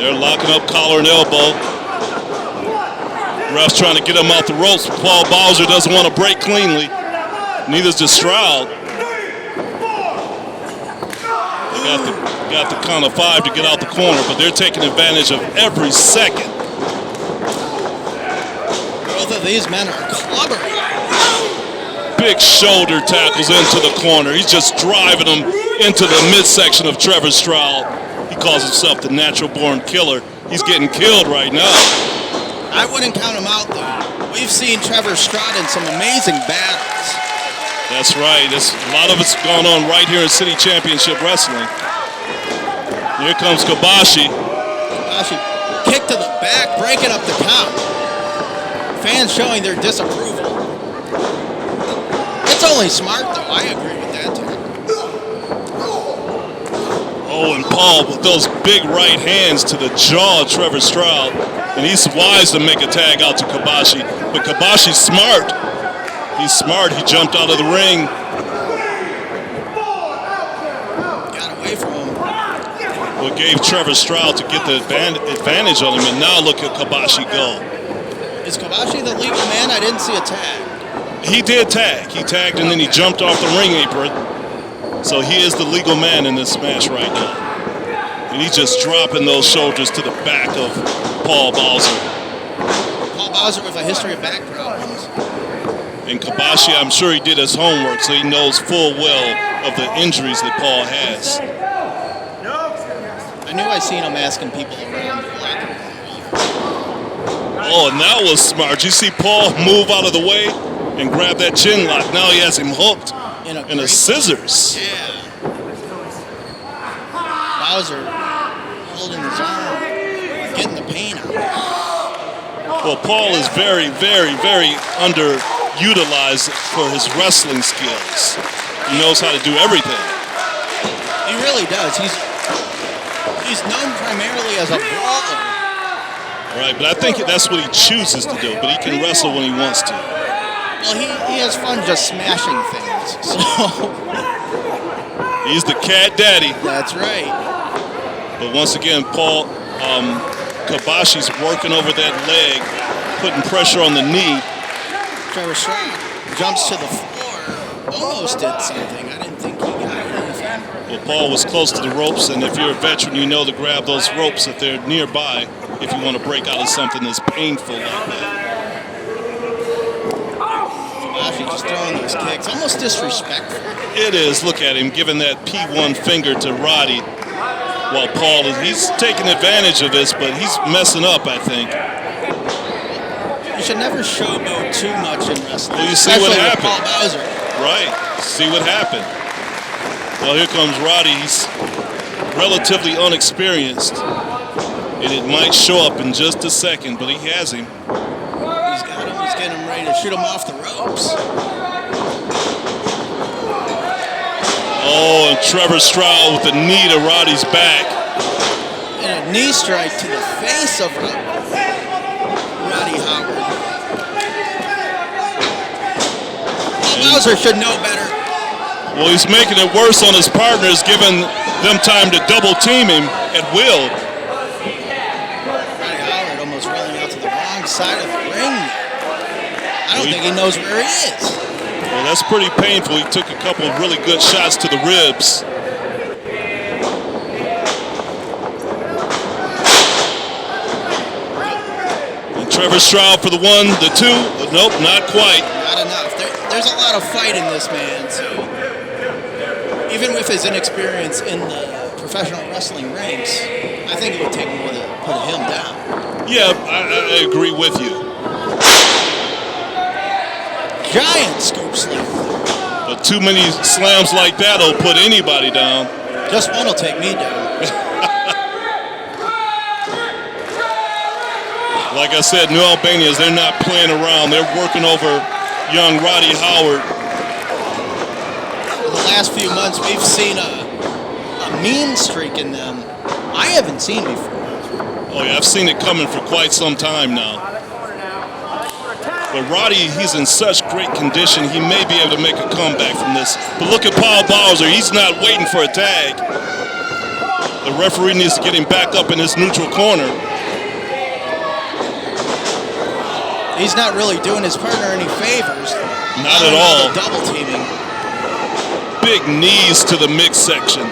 They're locking up collar and elbow. Ref's trying to get him out the ropes. Paul Bowser doesn't want to break cleanly. Neither does Straud. They got the count of 5 to get out the corner, but they're taking advantage of every second. Both of these men are clubbering. Big shoulder tackles into the corner. He's just driving them into the midsection of Trevor Straud. He calls himself the natural-born killer. He's getting killed right now. I wouldn't count him out, though. We've seen Trevor Straud in some amazing battles. That's right. A lot of it's gone on right here in City Championship Wrestling. Here comes Kabashi. Kabashi, kick to the back, breaking up the count. Fans showing their disapproval. It's only smart, though. I agree with that, too. Oh, and Paul with those big right hands to the jaw of Trevor Straud. And he's wise to make a tag out to Kabashi. But Kabashi's smart. He's smart. He jumped out of the ring. Got away from him. What gave Trevor Straud to get the advantage on him. And now look at Kabashi go. Is Kabashi the legal man? I didn't see a tag. He did tag. He tagged and then he jumped off the ring apron. So he is the legal man in this match right now. And he's just dropping those shoulders to the back of Paul Bowser. Paul Bowser with a history of back problems. And Kabashi, I'm sure he did his homework, so he knows full well of the injuries that Paul has. I knew I seen him asking people around. Oh, and that was smart. You see Paul move out of the way and grab that chin lock. Now he has him hooked in a scissors. Yeah. Bowser holding his arm, getting the pain out. Well, Paul is very, very, very underutilized for his wrestling skills. He knows how to do everything. He really does. He's known primarily as a brawler. Right, but I think that's what he chooses to do, but he can wrestle when he wants to. Well, he has fun just smashing things, so. He's the cat daddy. That's right. But once again, Paul, Kabashi's working over that leg, putting pressure on the knee. Trevor Straud jumps to the floor, almost did something. I didn't think he got anything. Well, Paul was close to the ropes, and if you're a veteran, you know to grab those ropes if they're nearby, if you want to break out of something that's painful like that. Kabashi just throwing those kicks, almost disrespectful. It is. Look at him giving that P1 finger to Roddy, while Paul he's taking advantage of this, but he's messing up, I think. You should never showboat too much in wrestling. Well, you see what happened. Paul Bowser. Right. See what happened. Well, here comes Roddy. He's relatively unexperienced, and it might show up in just a second, but he has him. He's got him. He's getting him ready to shoot him off the ropes. Oh, and Trevor Straud with the knee to Roddy's back. And a knee strike to the face of Roddy Howard. Bowser should know better. Well, he's making it worse on his partners, giving them time to double team him at will. Roddy Howard almost rolling out to the wrong side of the ring. I don't think he knows where he is. Well, that's pretty painful. He took a couple of really good shots to the ribs. And Trevor Straud for the 1, the 2. Nope, not quite. Not enough. There's a lot of fight in this man, so even with his inexperience in the professional wrestling ranks, I think it would take more to put him down. Yeah, I agree with you. Giant scoop slam. But too many slams like that will put anybody down. Just one will take me down. Like I said, New Albanians, they're not playing around. They're working over young Roddy Howard. In the last few months, we've seen a mean streak in them I haven't seen before. Oh, yeah, I've seen it coming for quite some time now. But Roddy, he's in such great condition, he may be able to make a comeback from this. But look at Paul Bowser. He's not waiting for a tag. The referee needs to get him back up in his neutral corner. He's not really doing his partner any favors. Not at all. Double teaming. Big knees to the midsection.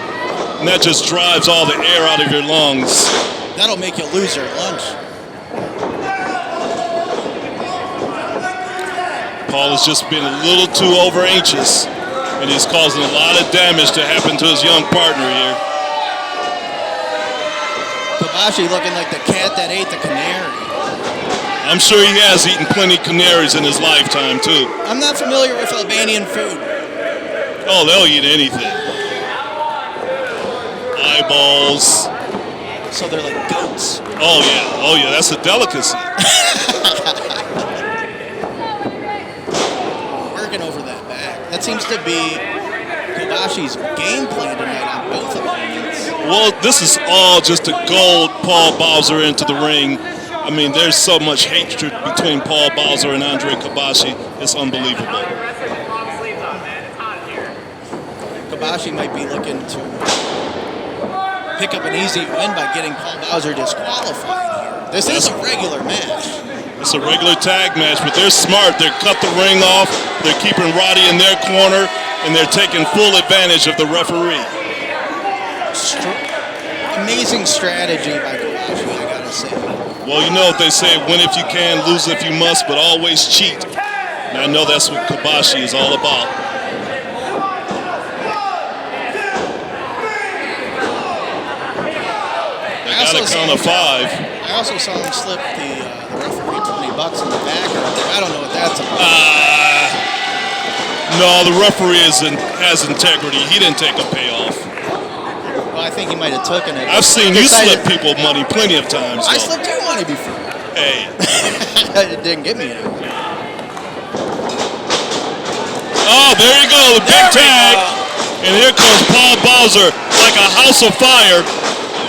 And that just drives all the air out of your lungs. That'll make you lose your lunch. Paul has just been a little too over anxious, and he's causing a lot of damage to happen to his young partner here. Kabashi looking like the cat that ate the canary. I'm sure he has eaten plenty of canaries in his lifetime, too. I'm not familiar with Albanian food. Oh, they'll eat anything. Eyeballs. So they're like goats. Oh yeah, that's a delicacy. Working over that back. That seems to be Kabashi's game plan tonight on both opponents. Well, this is all just to goad Paul Bowser into the ring. I mean, there's so much hatred between Paul Bowser and Andre Kabashi. It's unbelievable. Kabashi might be looking to pick up an easy win by getting Paul Bowser disqualified here. This is a regular match. It's a regular tag match, but they're smart. They cut the ring off. They're keeping Roddy in their corner, and they're taking full advantage of the referee. Amazing strategy by Kabashi, I gotta say. Well, you know what they say, win if you can, lose if you must, but always cheat. And I know that's what Kabashi is all about. They got a count of 5. I also saw him slip the referee $20 in the back. I don't know what that's about. No, the referee has integrity. He didn't take a payoff. Well, I think he might have taken it. I've seen you slip people money plenty of times. I slipped you money before. Hey. It didn't get me anywhere. Oh, there you go, the big tag. And here comes Paul Bowser like a house of fire,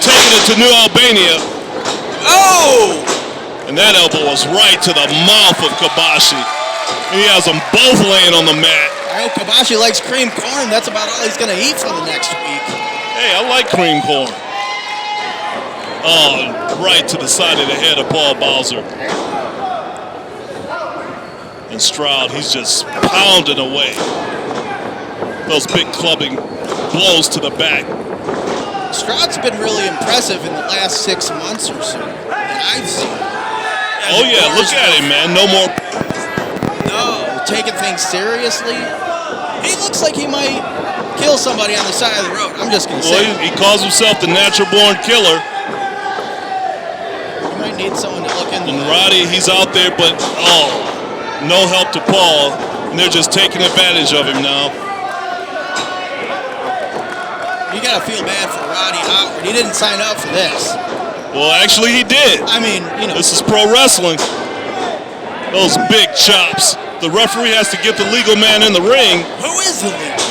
taking it to New Albania. Oh! And that elbow was right to the mouth of Kabashi. And he has them both laying on the mat. I hope Kabashi likes cream corn. That's about all he's going to eat for the next week. Hey, I like cream corn. Oh, right to the side of the head of Paul Bowser. And Straud, he's just pounding away. Those big clubbing blows to the back. Straud's been really impressive in the last 6 months or so that I've seen. Oh yeah, look at him, man. No more. No, taking things seriously. He looks like he might kill somebody on the side of the road. I'm just going to say. Well, he calls himself the natural-born killer. You might need someone to look into. And Roddy, he's out there, but no help to Paul. And they're just taking advantage of him now. You got to feel bad for Roddy Howard. He didn't sign up for this. Well, actually, he did. I mean, you know. This is pro wrestling. Those big chops. The referee has to get the legal man in the ring. Who is the legal?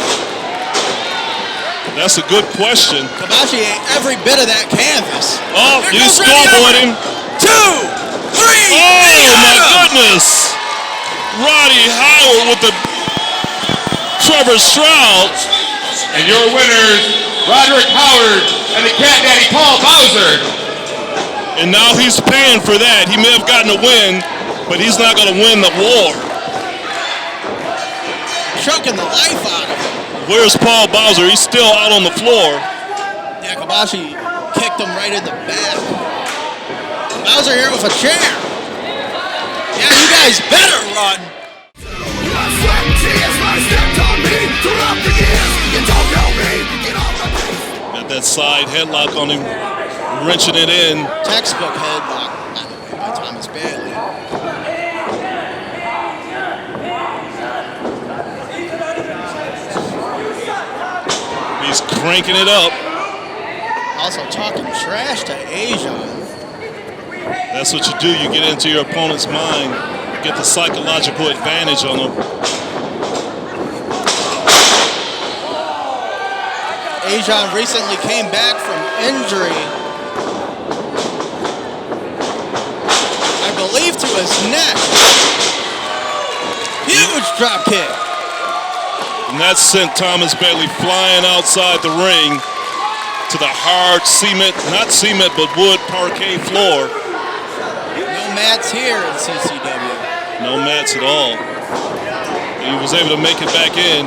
That's a good question. Kabashi ate every bit of that canvas. Oh, you scoreboard him. 2, 3. Oh, my goodness. Roddy Howard with the Trevor Straud. And your winners, Roderick Howard and the Cat Daddy Paul Bowser. And now he's paying for that. He may have gotten a win, but he's not going to win the war. Choking the life out of him. Where's Paul Bowser? He's still out on the floor. Yeah, Kabashi kicked him right in the back. Bowser here with a chair. Yeah, you guys better run. Got that side headlock on him, wrenching it in. Textbook headlock by Thomas Bailey. He's cranking it up. Also talking trash to Asian. That's what you do. You get into your opponent's mind, get the psychological advantage on him. Asian recently came back from injury. I believe to his neck. Huge drop kick. And that sent Thomas Bailey flying outside the ring. to the hard cement, not cement, but wood parquet floor. No mats here in CCW. No mats at all. He was able to make it back in.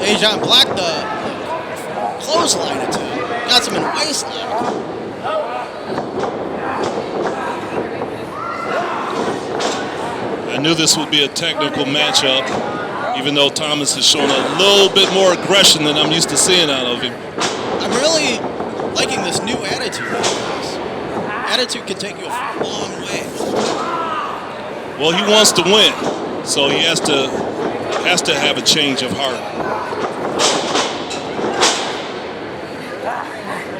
Ajan blocked the clothesline attempt. Got some in waistline. I knew this would be a technical matchup, even though Thomas has shown a little bit more aggression than I'm used to seeing out of him. I'm really liking this new attitude. Attitude can take you a long way. Well, he wants to win, so he has to have a change of heart.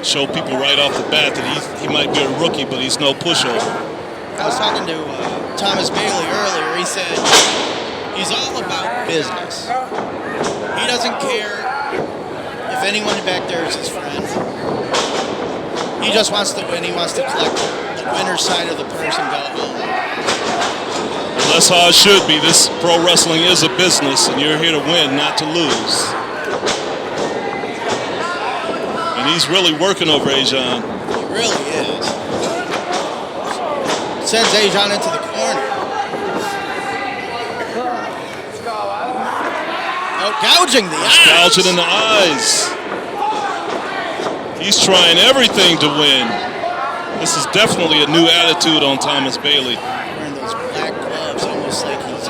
Show people right off the bat that he might be a rookie, but he's no pushover. I was talking to Thomas Bailey earlier. He said he's all about business. He doesn't care if anyone back there is his friend. He just wants to win. He wants to collect the winner's side of the purse and go home. Well, that's how it should be. This pro wrestling is a business, and you're here to win, not to lose. And he's really working over Ajan. He really is. Sends Ajan into the corner. Oh, gouging the eyes. Gouging in the eyes. He's trying everything to win. This is definitely a new attitude on Thomas Bailey. Wearing those black gloves, almost like he's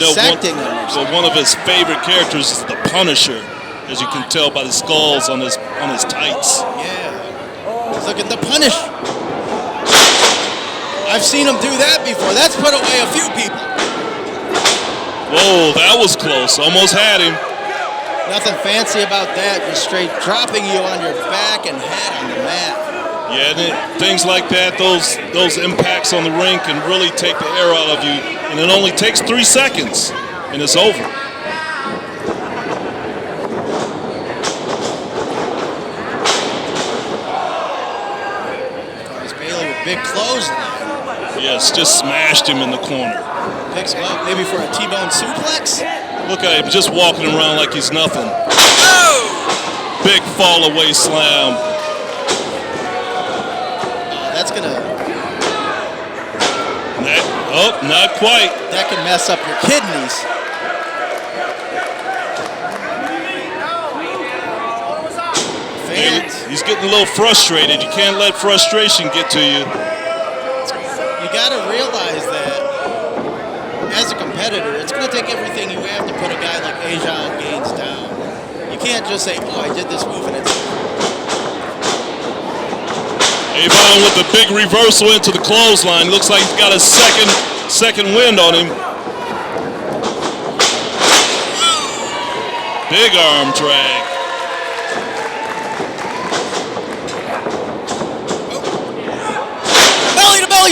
dissecting them. Well, one of his favorite characters is the Punisher, as you can tell by the skulls on his tights. Yeah. He's looking to punish. I've seen him do that before. That's put away a few people. Whoa, that was close. Almost had him. Nothing fancy about that. Just straight dropping you on your back and head on the mat. Yeah, and things like that, those impacts on the ring can really take the air out of you. And it only takes 3 seconds, and it's over. Big clothesline. Yes, just smashed him in the corner. Picks him up, maybe for a T-bone suplex. Look at him, just walking around like he's nothing. Oh! Big fall away slam. That's gonna. Not quite. That can mess up your kidneys. He's getting a little frustrated. You can't let frustration get to you. You got to realize that as a competitor, it's going to take everything you have to put a guy like Ajan Gaines down. You can't just say, oh, I did this move and it's... Avon with the big reversal into the clothesline. Looks like he's got a second wind on him. Big arm drag.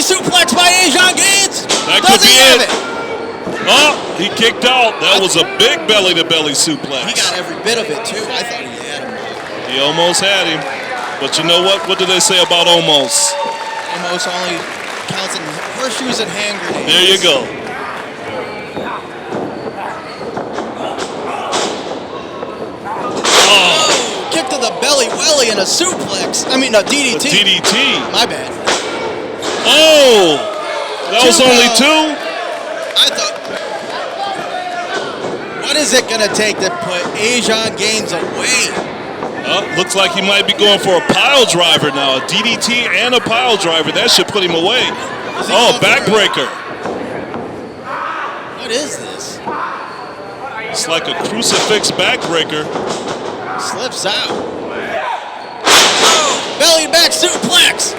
Suplex by Ajan Gaines. That could be it. Oh, he kicked out. That was a big belly-to-belly suplex. He got every bit of it, too. I thought he had him. He almost had him. But you know what? What do they say about almost? Almost only counts in horseshoes and hand grenades. There you go. Oh, kick to the belly welly and a suplex. I mean, a DDT. A DDT. My bad. Oh, that was only 2? I thought, what is it going to take to put Ajan Gaines away? Looks like he might be going for a pile driver now. A DDT and a pile driver. That should put him away. Oh, backbreaker. What is this? It's like a crucifix backbreaker. Slips out. Oh, belly back suplex.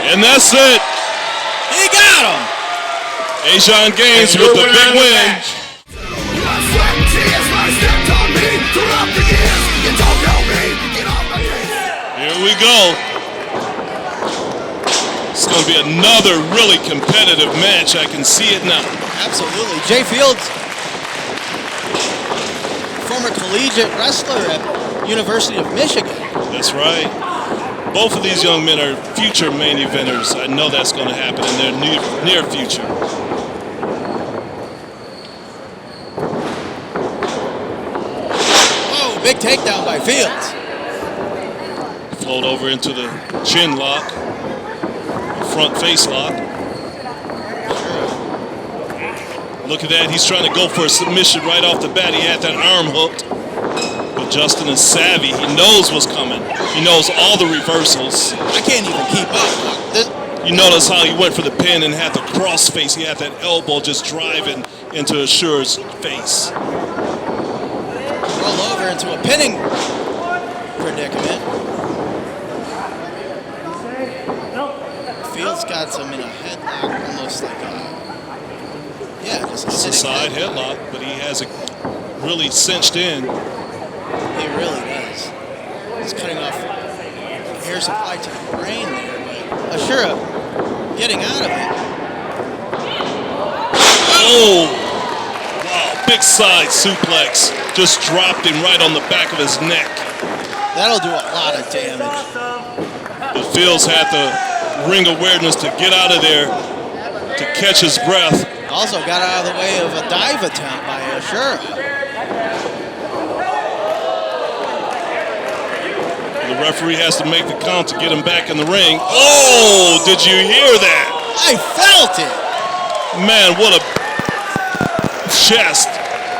And that's it. He got him. Ajan Gaines with the big win. Here we go. It's going to be another really competitive match. I can see it now. Absolutely. Jay Fields, former collegiate wrestler at University of Michigan. That's right. Both of these young men are future main eventers. I know that's going to happen in their near future. big takedown by Fields. Float over into the chin lock, front face lock. Look at that, he's trying to go for a submission right off the bat. He had that arm hooked, but Justin is savvy. He knows what's coming. He knows all the reversals. I can't even keep up. You notice how he went for the pin and had the cross face. He had that elbow just driving into Ashura's face. Roll over into a pinning predicament. Fields got him in a headlock, almost like just a It's a side headlock, but he has it really cinched in. He really does. He's cutting off air supply to the brain there, but Ashuraa getting out of it. Oh! Wow, big side suplex. Just dropped him right on the back of his neck. That'll do a lot of damage. But Fields had the ring awareness to get out of there, to catch his breath. Also got out of the way of a dive attempt by Ashuraa. The referee has to make the count to get him back in the ring. Oh, did you hear that? I felt it. Man, what a chest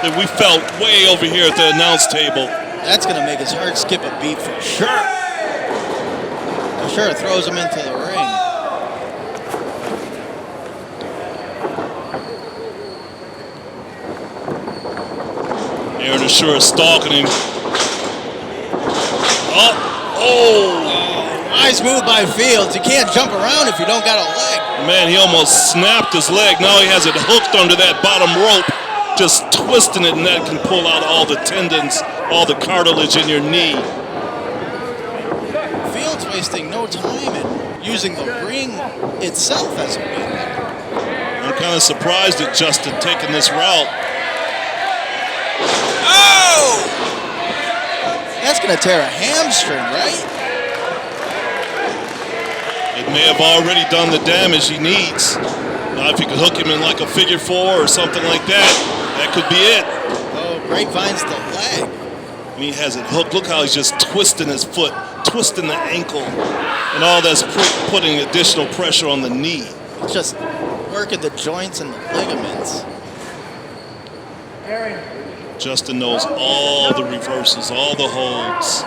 that we felt way over here at the announce table. That's going to make his heart skip a beat for sure. Ashuraa throws him into the ring. Aaron Ashuraa stalking him. Nice move by Fields. You can't jump around if you don't got a leg. Man, he almost snapped his leg. Now he has it hooked under that bottom rope, just twisting it, and that can pull out all the tendons, all the cartilage in your knee. Fields wasting no time in using the ring itself as a weapon. I'm kind of surprised at Justin taking this route. Oh! That's going to tear a hamstring, right? It may have already done the damage he needs. Now, if you could hook him in like a figure four or something like that, that could be it. Oh, Grapevine's the leg. And he has it hooked. Look how he's just twisting his foot, twisting the ankle, and all that's putting additional pressure on the knee. Just working the joints and the ligaments. Justin knows all the reversals, all the holds.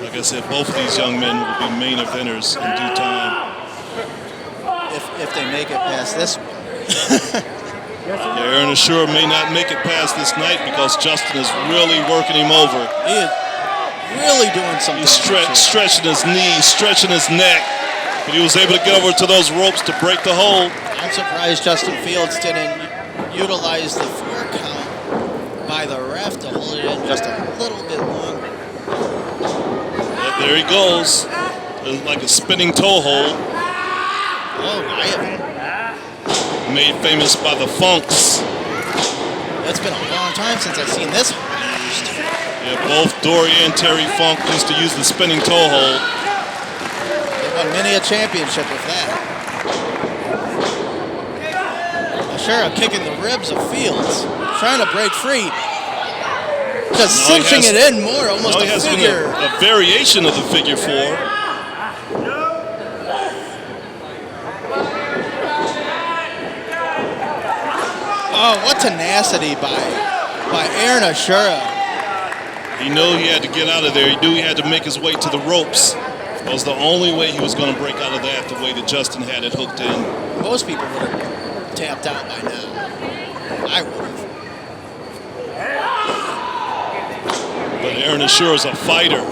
Like I said, both of these young men will be main eventers in due time. If they make it past this one. Yeah, Aaron Ashuraa may not make it past this night because Justin is really working him over. He is really doing something. He's stretching his knees, stretching his neck, but he was able to get over to those ropes to break the hold. I'm surprised Justin Fields didn't utilize the 4 count by the ref to hold it in just a little bit longer. But there he goes. It's like a spinning toe hold. Oh, I have. Made famous by the Funks. It's been a long time since I've seen this used. Yeah, both Dory and Terry Funk used to use the spinning toe hold. They won many a championship with that. Ashuraa kicking the ribs of Fields, trying to break free. Just cinching it in more, almost a figure. A variation of the figure four. Oh, what tenacity by Aaron Ashuraa. He knew he had to get out of there. He knew he had to make his way to the ropes. That was the only way he was going to break out of that, the way that Justin had it hooked in. Most people would have tapped out by now. I would have. But Aaron Ashuraa is a fighter.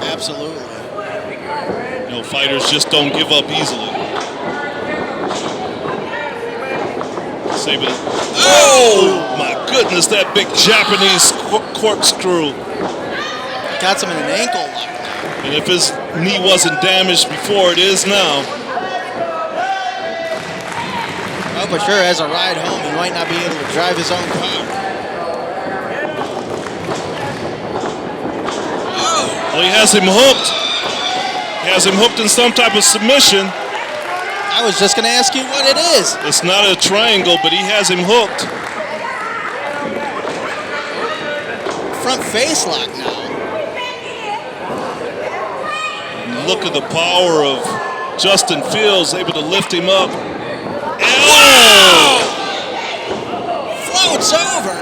Absolutely. You know, fighters just don't give up easily. Oh, my goodness, that big Japanese corkscrew. Got some in an ankle lock. And if his knee wasn't damaged before, it is now. Oh, for sure, as a ride home, he might not be able to drive his own car. Well, he has him hooked. He has him hooked in some type of submission. I was just going to ask you what it is. It's not a triangle, but he has him hooked. front face lock now. And look at the power of Justin Fields, able to lift him up. Wow! Floats over.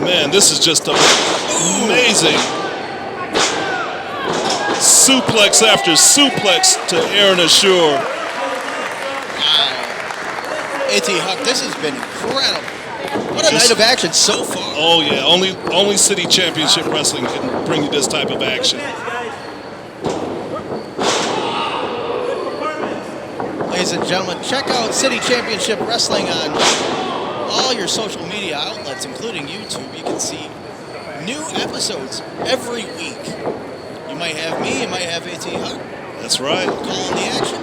Man, this is just amazing. Suplex after suplex to Aaron Ashuraa. Wow. A.T. Huck, this has been incredible. What a night of action so far. Oh yeah, only City Championship Wrestling can bring you this type of action. Ladies and gentlemen, check out City Championship Wrestling on all your social media outlets, including YouTube. You can see new episodes every week. You might have me, you might have A.T. Huck. That's right. Calling the action.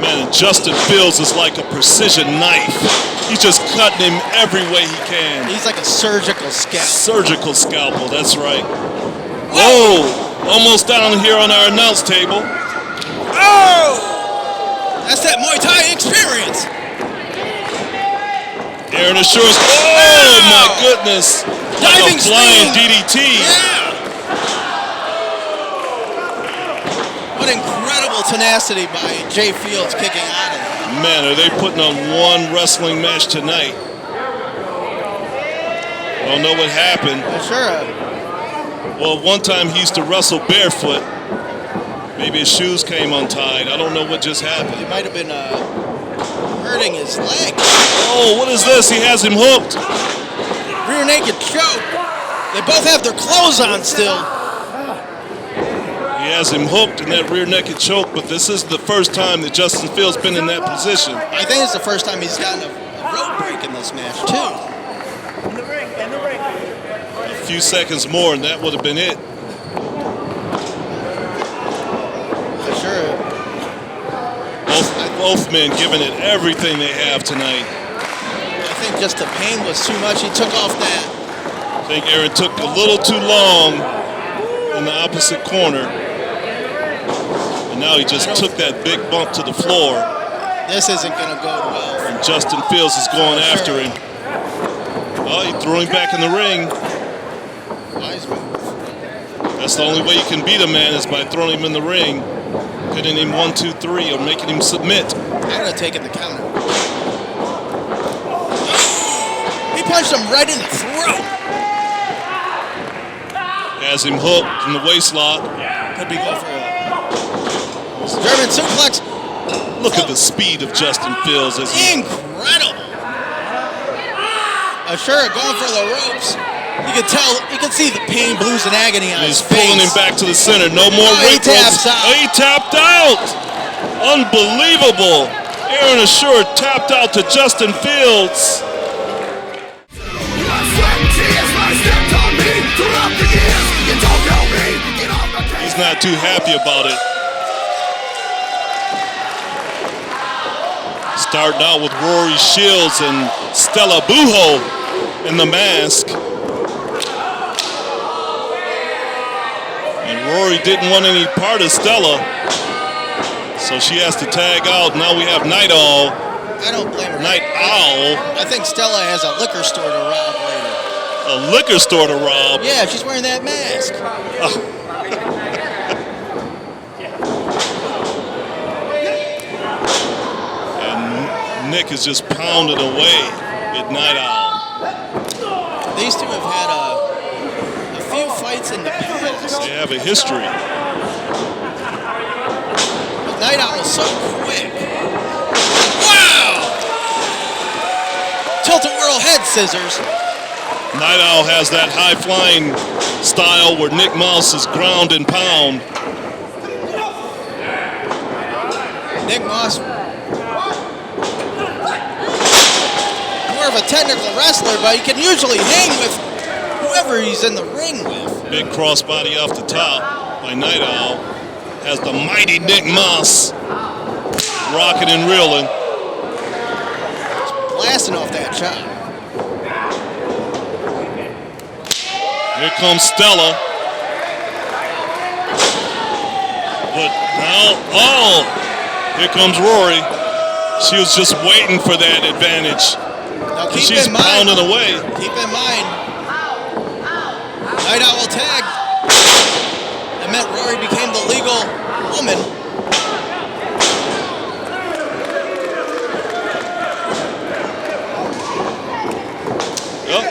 Man, and Justin Fields is like a precision knife. He's just cutting him every way he can. He's like a surgical scalpel. Surgical scalpel, that's right. Whoa! Almost down here on our announce table. Oh! That's that Muay Thai experience. Aaron Ashura's. Oh my goodness! Like Diving a flying swing. DDT. Yeah. What incredible tenacity by Jay Fields kicking out of it. Man, are they putting on one wrestling match tonight? I don't know what happened. Sure. Well, one time he used to wrestle barefoot. Maybe his shoes came untied. I don't know what just happened. He might have been hurting his leg. Oh, what is this? He has him hooked. Rear naked choke. They both have their clothes on still. He has him hooked in that rear naked choke, but this is the first time that Justin Fields been in that position. I think it's the first time he's gotten a rope break in this match, too. A few seconds more, and that would have been it. Sure. Both men giving it everything they have tonight. I think just the pain was too much. He took off that. I think Aaron took a little too long in the opposite corner. And now he just took that big bump to the floor. This isn't going to go well. And Justin Fields is going after him. Oh, he threw him back in the ring. Wise move. That's the only way you can beat a man is by throwing him in the ring, hitting him 1, 2, 3, or making him submit. I would have taken the counter. He punched him right in the throat. Has him hooked in the waist lock. Could be going for a German suplex. Look at the speed of Justin Fields. As he incredible. Ashuraa going for the ropes. You can see the pain, blues, and agony on his face. He's pulling him back to the center. No more he taps out. He tapped out. Unbelievable. Aaron Ashuraa tapped out to Justin Fields. He's not too happy about it. Starting out with Rory Shields and Stella Buho in the mask. And Rory didn't want any part of Stella, so she has to tag out. Now we have Night Owl. I don't blame her. Night Owl. I think Stella has a liquor store to rob later. A liquor store to rob. Yeah, she's wearing that mask. And Nick is just pounding away at Night Owl. These two have had a few fights in the past. They have a history. But Night Owl is so quick. Wow! Tilt-a-whirl head scissors. Night Owl has that high-flying style where Nick Mouse is ground and pound. Nick Moss, more of a technical wrestler, but he can usually hang with whoever he's in the ring with. Big crossbody off the top by Night Owl. Has the mighty Nick Moss rocking and reeling. Just blasting off that chop. Here comes Stella. But now, here comes Rory. She was just waiting for that advantage. Now She's pounding away. Keep in mind, Night Owl tag. That meant Rory became the legal woman. Yep.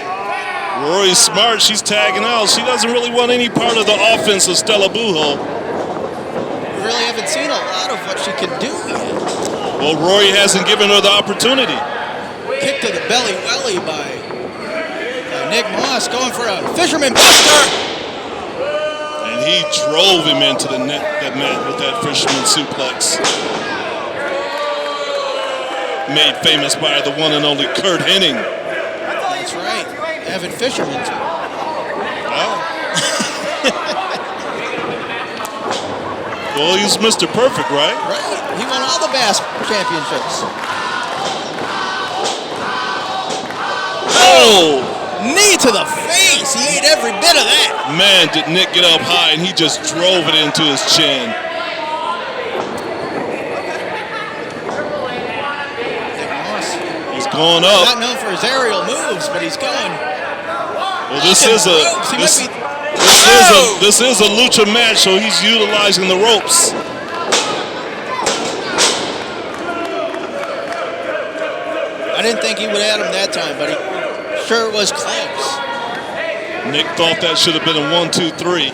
Rory's smart. She's tagging out. She doesn't really want any part of the offense of Stella Buho. We really haven't seen a lot of what she can do yet. Well, Rory hasn't given her the opportunity. Kick to the belly welly by Nick Moss, going for a fisherman buster. And he drove him into the mat with that fisherman suplex. Made famous by the one and only Kurt Hennig. That's right, avid fisherman too. Oh. Well, he's Mr. Perfect, right? Right, he won all the bass championships. Oh! Knee to the face. He ate every bit of that. Man, did Nick get up high, and he just drove it into his chin. He's going up. Not known for his aerial moves, but he's going. Well, this is a lucha match, so he's utilizing the ropes. I didn't think he would have him that time, but he sure was close. Nick thought that should have been a 1, 2, 3.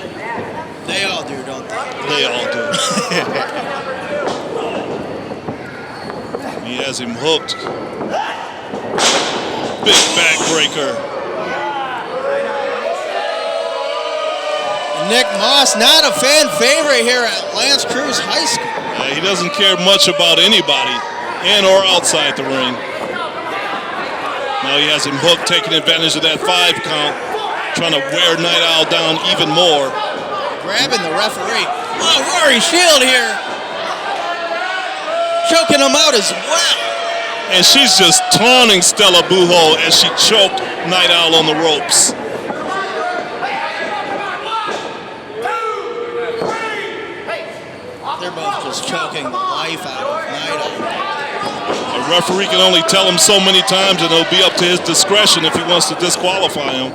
They all do, don't they? They all do. He has him hooked. Big backbreaker. Nick Moss, not a fan favorite here at Lance Cruz High School. Yeah, he doesn't care much about anybody, in or outside the ring. Now he has him hooked, taking advantage of that 5 count, trying to wear Night Owl down even more. Grabbing the referee. Oh, Rory Shield here. Choking him out as well. And she's just taunting Stella Buho as she choked Night Owl on the ropes. They're both just choking the life out of Night Owl. A referee can only tell him so many times, and it'll be up to his discretion if he wants to disqualify him.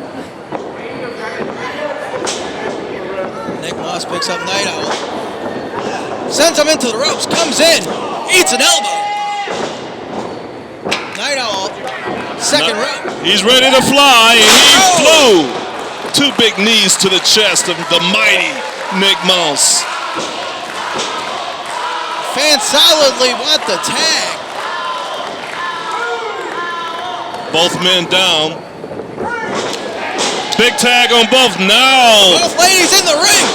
Nick Moss picks up Night Owl. Sends him into the ropes, comes in, eats an elbow. Night Owl, second rope. He's ready to fly, and he flew. 2 big knees to the chest of the mighty Nick Moss. Fans solidly want the tag. Both men down. Big tag on both now. Both ladies in the ring.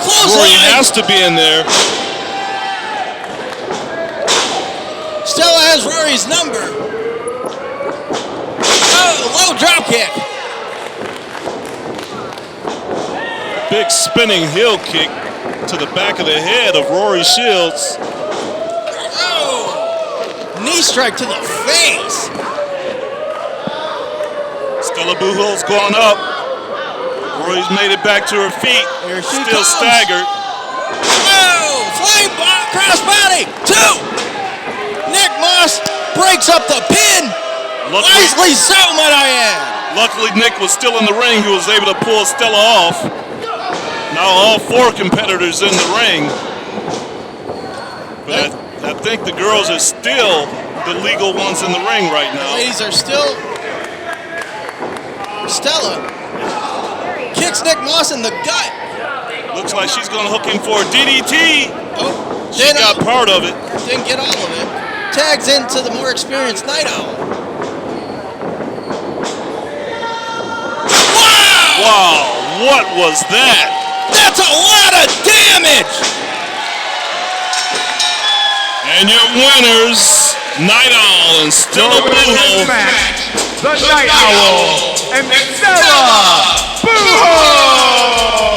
Close Rory line. has to be in there. Stella has Rory's number. Oh, low drop kick. Big spinning heel kick to the back of the head of Rory Shields. Oh, knee strike to the face. Stella Buho's going up. Rory's made it back to her feet. Here she Still comes. staggered. Oh, flying crossbody. 2. Nick Moss breaks up the pin. Wisely so, might I add. Luckily, Nick was still in the ring. He was able to pull Stella off. Now all 4 competitors in the ring. But I think the girls are still the legal ones in the ring right now. The ladies are still. Stella kicks Nick Moss in the gut. Looks like she's going to hook him for a DDT. Oh, She got part of it. Didn't get all of it. Tags into the more experienced Night Owl. Wow! Wow, what was that? That's a lot of damage! And your winners, Night Owl and Stella Buho. The Night Owl and Stella Buho!